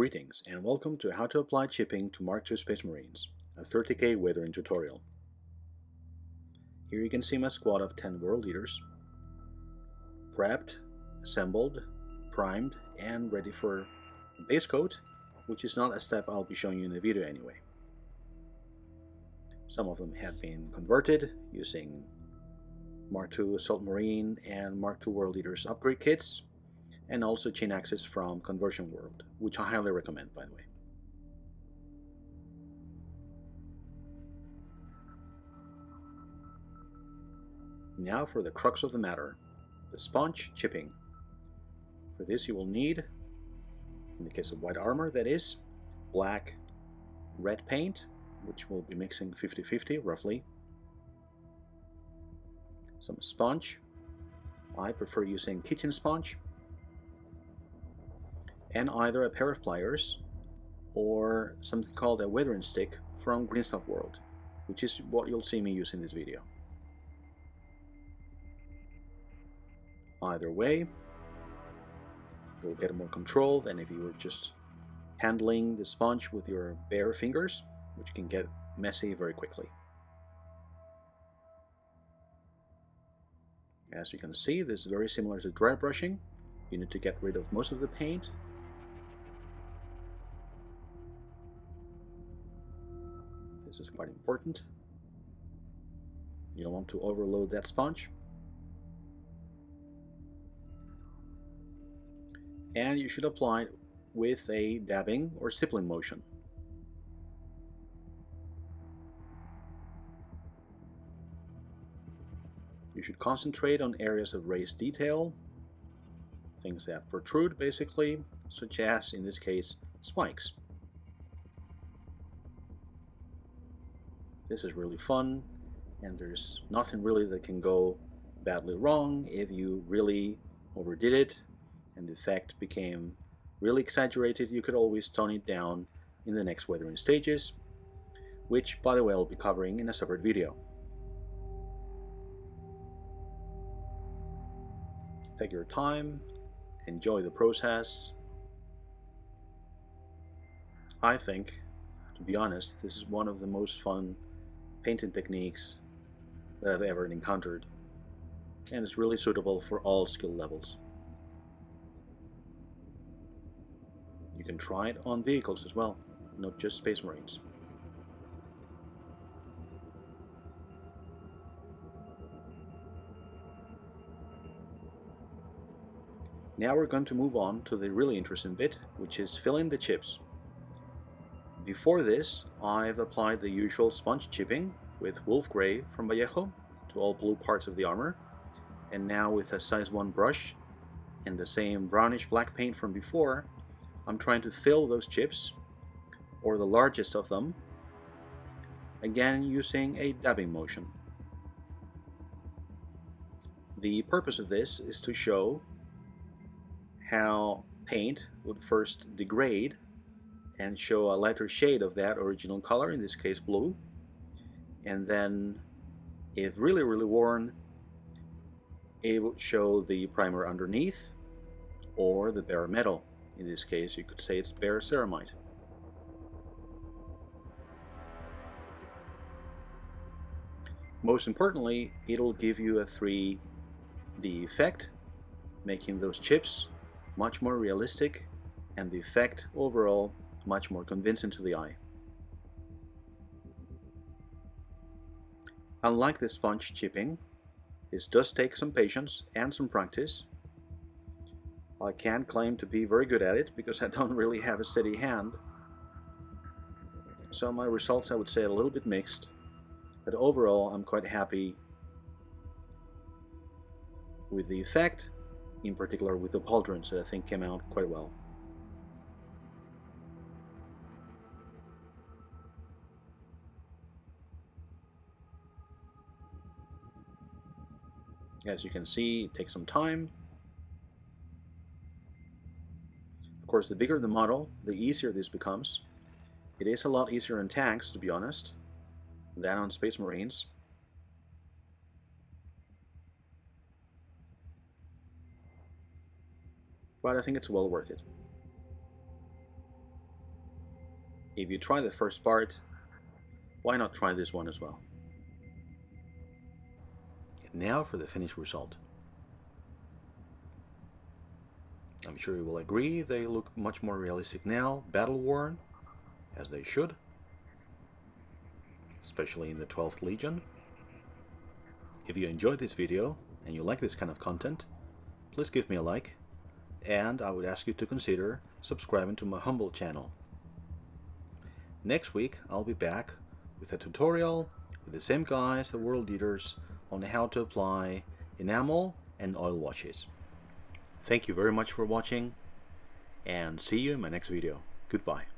Greetings and welcome to How to Apply Chipping to Mark II Space Marines, a 30k weathering tutorial. Here you can see my squad of 10 World Eaters, prepped, assembled, primed, and ready for base coat, which is not a step I'll be showing you in the video anyway. Some of them have been converted using Mark II Assault Marine and Mark II World Eaters upgrade kits, and also chain axes from Conversion World, which I highly recommend, by the way. Now for the crux of the matter, the sponge chipping. For this you will need, in the case of white armor that is, black, red paint, which we'll be mixing 50-50 roughly, some sponge, I prefer using kitchen sponge, and either a pair of pliers or something called a weathering stick from Greenstuff World, which is what you'll see me use in this video. Either way, you'll get more control than if you were just handling the sponge with your bare fingers, which can get messy very quickly. As you can see, this is very similar to dry brushing. You need to get rid of most of the paint. This is quite important. You don't want to overload that sponge. And you should apply it with a dabbing or stippling motion. You should concentrate on areas of raised detail, things that protrude basically, such as, in this case, spikes. This is really fun, and there's nothing really that can go badly wrong. If you really overdid it and the effect became really exaggerated, you could always tone it down in the next weathering stages, which, by the way, I'll be covering in a separate video. Take your time, enjoy the process. I think, to be honest, this is one of the most fun painting techniques that I've ever encountered, and it's really suitable for all skill levels. You can try it on vehicles as well, not just Space Marines. Now we're going to move on to the really interesting bit, which is filling the chips. Before this, I've applied the usual sponge chipping with Wolf Gray from Vallejo to all blue parts of the armor, and now with a size 1 brush and the same brownish black paint from before, I'm trying to fill those chips, or the largest of them, again using a dabbing motion. The purpose of this is to show how paint would first degrade and show a lighter shade of that original color, in this case blue, and then if really worn, it would show the primer underneath or the bare metal. In this case you could say it's bare ceramite. Most importantly, it'll give you a 3D effect, making those chips much more realistic and the effect overall much more convincing to the eye. Unlike the sponge chipping, this does take some patience and some practice. I can't claim to be very good at it because I don't really have a steady hand, so my results, I would say, are a little bit mixed, but overall I'm quite happy with the effect, in particular with the pauldrons that I think came out quite well. As you can see, it takes some time. Of course, the bigger the model, the easier this becomes. It is a lot easier on tanks, to be honest, than on Space Marines. But I think it's well worth it. If you try the first part, why not try this one as well? And now for the finished result. I'm sure you will agree they look much more realistic now, battle-worn, as they should, especially in the 12th Legion. If you enjoyed this video and you like this kind of content, please give me a like, and I would ask you to consider subscribing to my humble channel. Next week I'll be back with a tutorial with the same guys, the World Eaters, on how to apply enamel and oil washes. Thank you very much for watching, and see you in my next video. Goodbye.